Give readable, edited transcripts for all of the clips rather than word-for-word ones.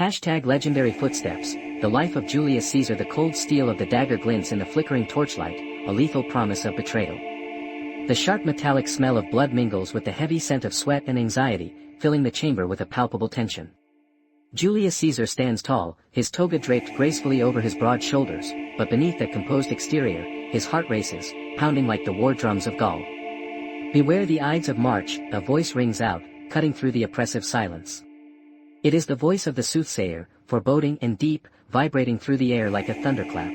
Legendary footsteps, the life of Julius Caesar. The cold steel of the dagger glints in the flickering torchlight, a lethal promise of betrayal. The sharp metallic smell of blood mingles with the heavy scent of sweat and anxiety, filling the chamber with a palpable tension. Julius Caesar stands tall, his toga draped gracefully over his broad shoulders, but beneath that composed exterior, his heart races, pounding like the war drums of Gaul. "Beware the Ides of March," a voice rings out, cutting through the oppressive silence. It is the voice of the soothsayer, foreboding and deep, vibrating through the air like a thunderclap.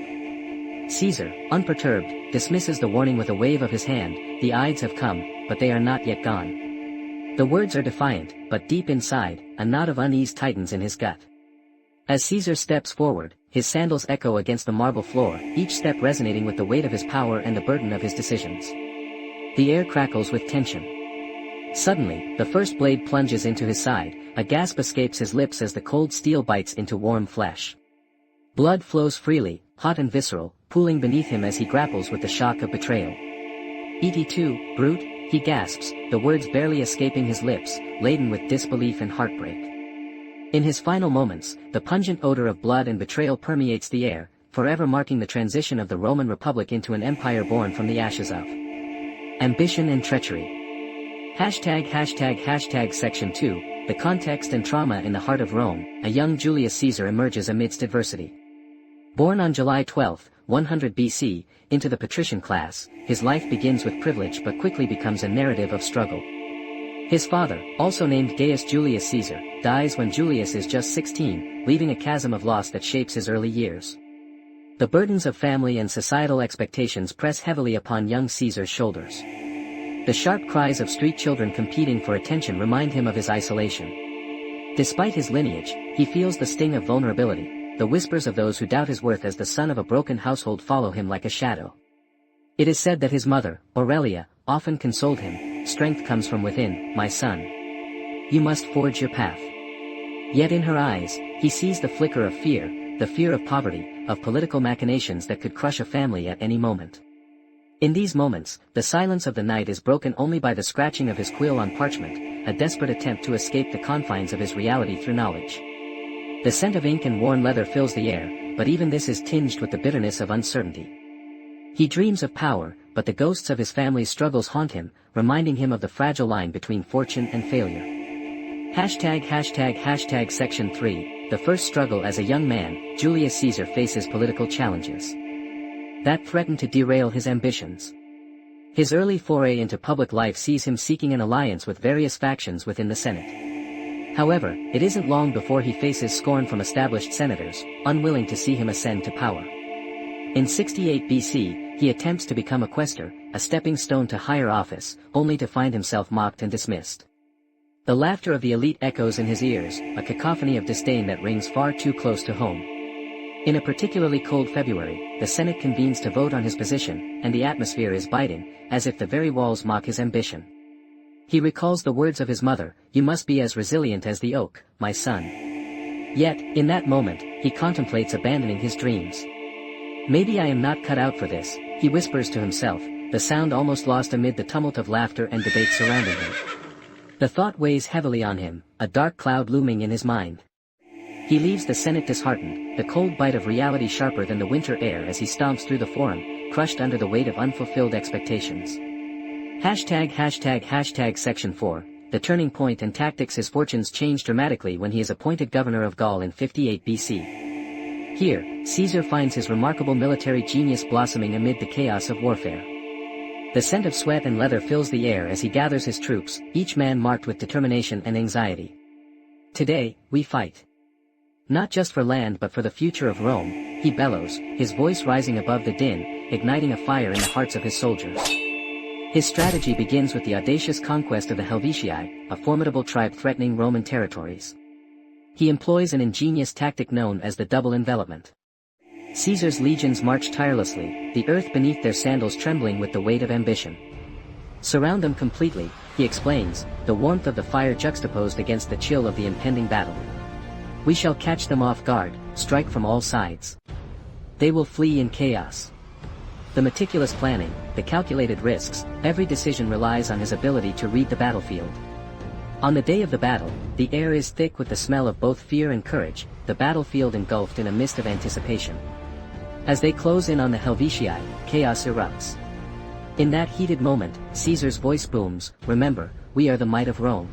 Caesar, unperturbed, dismisses the warning with a wave of his hand. The Ides have come, but they are not yet gone. The words are defiant, but deep inside, a knot of unease tightens in his gut. As Caesar steps forward, his sandals echo against the marble floor, each step resonating with the weight of his power and the burden of his decisions. The air crackles with tension. Suddenly, the first blade plunges into his side, a gasp escapes his lips as the cold steel bites into warm flesh. Blood flows freely, hot and visceral, pooling beneath him as he grapples with the shock of betrayal. "Et tu, brute," he gasps, the words barely escaping his lips, laden with disbelief and heartbreak. In his final moments, the pungent odor of blood and betrayal permeates the air, forever marking the transition of the Roman Republic into an empire born from the ashes of ambition and treachery. Section 2, the context and trauma. In the heart of Rome, a young Julius Caesar emerges amidst adversity. Born on July 12, 100 BC, into the patrician class, his life begins with privilege but quickly becomes a narrative of struggle. His father, also named Gaius Julius Caesar, dies when Julius is just 16, leaving a chasm of loss that shapes his early years. The burdens of family and societal expectations press heavily upon young Caesar's shoulders. The sharp cries of street children competing for attention remind him of his isolation. Despite his lineage, he feels the sting of vulnerability. The whispers of those who doubt his worth as the son of a broken household follow him like a shadow. It is said that his mother, Aurelia, often consoled him, "Strength comes from within, my son. You must forge your path." Yet in her eyes, he sees the flicker of fear, the fear of poverty, of political machinations that could crush a family at any moment. In these moments, the silence of the night is broken only by the scratching of his quill on parchment, a desperate attempt to escape the confines of his reality through knowledge. The scent of ink and worn leather fills the air, but even this is tinged with the bitterness of uncertainty. He dreams of power, but the ghosts of his family's struggles haunt him, reminding him of the fragile line between fortune and failure. Section 3, the first struggle. As a young man, Julius Caesar faces political challenges that threaten to derail his ambitions. His early foray into public life sees him seeking an alliance with various factions within the Senate. However, it isn't long before he faces scorn from established senators, unwilling to see him ascend to power. In 68 BC, he attempts to become a quaestor, a stepping stone to higher office, only to find himself mocked and dismissed. The laughter of the elite echoes in his ears, a cacophony of disdain that rings far too close to home. In a particularly cold February, the Senate convenes to vote on his position, and the atmosphere is biting, as if the very walls mock his ambition. He recalls the words of his mother, "You must be as resilient as the oak, my son." Yet, in that moment, he contemplates abandoning his dreams. "Maybe I am not cut out for this," he whispers to himself, the sound almost lost amid the tumult of laughter and debate surrounding him. The thought weighs heavily on him, a dark cloud looming in his mind. He leaves the Senate disheartened, the cold bite of reality sharper than the winter air as he stomps through the forum, crushed under the weight of unfulfilled expectations. Section 4, the turning point and tactics. His fortunes change dramatically when he is appointed governor of Gaul in 58 BC. Here, Caesar finds his remarkable military genius blossoming amid the chaos of warfare. The scent of sweat and leather fills the air as he gathers his troops, each man marked with determination and anxiety. "Today, we fight. Not just for land but for the future of Rome," he bellows, his voice rising above the din, igniting a fire in the hearts of his soldiers. His strategy begins with the audacious conquest of the Helvetii, a formidable tribe threatening Roman territories. He employs an ingenious tactic known as the double envelopment. Caesar's legions march tirelessly, the earth beneath their sandals trembling with the weight of ambition. "Surround them completely," he explains, the warmth of the fire juxtaposed against the chill of the impending battle. "We shall catch them off guard, strike from all sides. They will flee in chaos." The meticulous planning, the calculated risks, every decision relies on his ability to read the battlefield. On the day of the battle, the air is thick with the smell of both fear and courage, the battlefield engulfed in a mist of anticipation. As they close in on the Helvetii, chaos erupts. In that heated moment, Caesar's voice booms, "Remember, we are the might of Rome."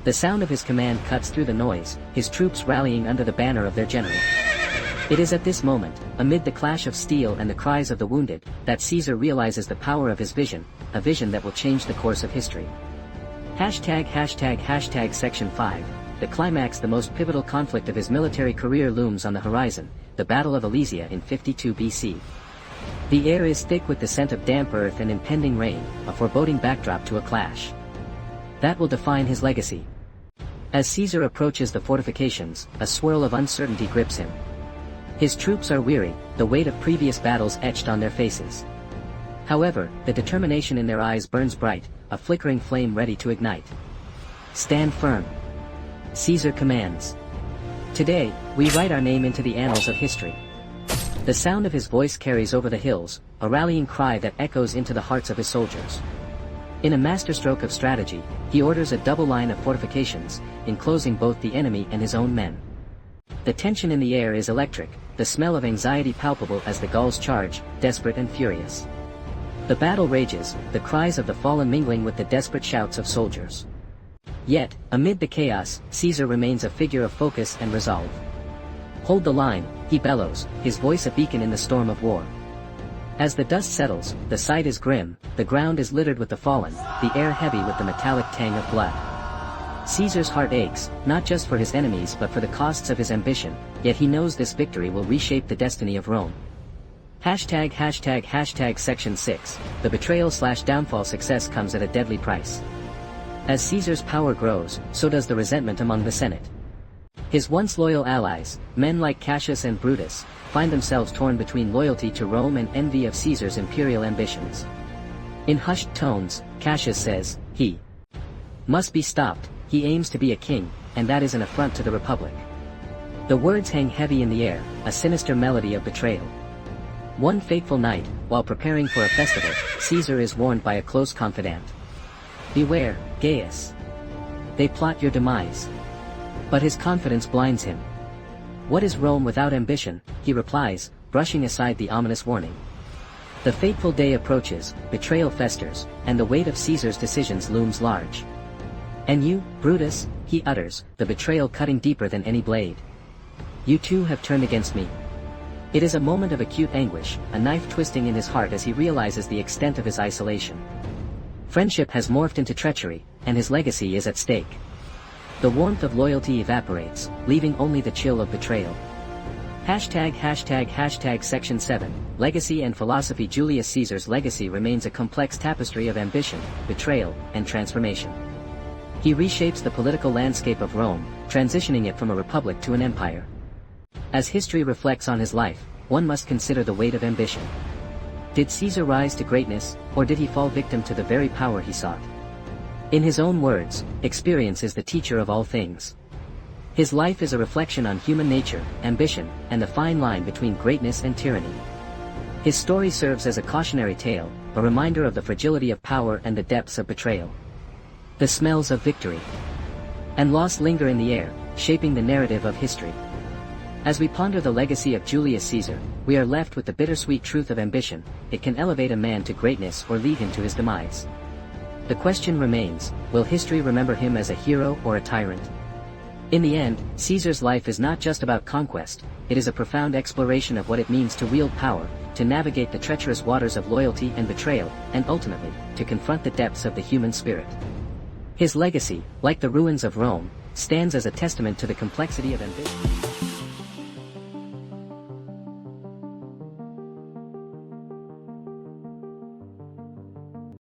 The sound of his command cuts through the noise, his troops rallying under the banner of their general. It is at this moment, amid the clash of steel and the cries of the wounded, that Caesar realizes the power of his vision, a vision that will change the course of history. Section 5. The climax. The most pivotal conflict of his military career looms on the horizon, the Battle of Alesia in 52 BC. The air is thick with the scent of damp earth and impending rain, a foreboding backdrop to a clash that will define his legacy. As Caesar approaches the fortifications, a swirl of uncertainty grips him. His troops are weary, the weight of previous battles etched on their faces. However, the determination in their eyes burns bright, a flickering flame ready to ignite. "Stand firm," Caesar commands. "Today, we write our name into the annals of history." The sound of his voice carries over the hills, a rallying cry that echoes into the hearts of his soldiers. In a masterstroke of strategy, he orders a double line of fortifications, enclosing both the enemy and his own men. The tension in the air is electric, the smell of anxiety palpable as the Gauls charge, desperate and furious. The battle rages, the cries of the fallen mingling with the desperate shouts of soldiers. Yet, amid the chaos, Caesar remains a figure of focus and resolve. "Hold the line," he bellows, his voice a beacon in the storm of war. As the dust settles, the sight is grim, the ground is littered with the fallen, the air heavy with the metallic tang of blood. Caesar's heart aches, not just for his enemies but for the costs of his ambition, yet he knows this victory will reshape the destiny of Rome. Section 6. The betrayal/downfall. Success comes at a deadly price. As Caesar's power grows, so does the resentment among the Senate. His once loyal allies, men like Cassius and Brutus, find themselves torn between loyalty to Rome and envy of Caesar's imperial ambitions. In hushed tones, Cassius says, "He must be stopped, he aims to be a king, and that is an affront to the Republic." The words hang heavy in the air, a sinister melody of betrayal. One fateful night, while preparing for a festival, Caesar is warned by a close confidant. "Beware, Gaius. They plot your demise." But his confidence blinds him. "What is Rome without ambition?" he replies, brushing aside the ominous warning. The fateful day approaches, betrayal festers, and the weight of Caesar's decisions looms large. "And you, Brutus," he utters, the betrayal cutting deeper than any blade. "You too have turned against me." It is a moment of acute anguish, a knife twisting in his heart as he realizes the extent of his isolation. Friendship has morphed into treachery, and his legacy is at stake. The warmth of loyalty evaporates, leaving only the chill of betrayal. Section 7. Legacy and philosophy. Julius Caesar's legacy remains a complex tapestry of ambition, betrayal, and transformation. He reshapes the political landscape of Rome, transitioning it from a republic to an empire. As history reflects on his life, one must consider the weight of ambition. Did Caesar rise to greatness, or did he fall victim to the very power he sought? In his own words, experience is the teacher of all things. His life is a reflection on human nature, ambition, and the fine line between greatness and tyranny. His story serves as a cautionary tale, a reminder of the fragility of power and the depths of betrayal. The smells of victory and loss linger in the air, shaping the narrative of history. As we ponder the legacy of Julius Caesar, we are left with the bittersweet truth of ambition. It can elevate a man to greatness or lead him to his demise. The question remains, will history remember him as a hero or a tyrant? In the end, Caesar's life is not just about conquest, it is a profound exploration of what it means to wield power, to navigate the treacherous waters of loyalty and betrayal, and ultimately, to confront the depths of the human spirit. His legacy, like the ruins of Rome, stands as a testament to the complexity of ambition.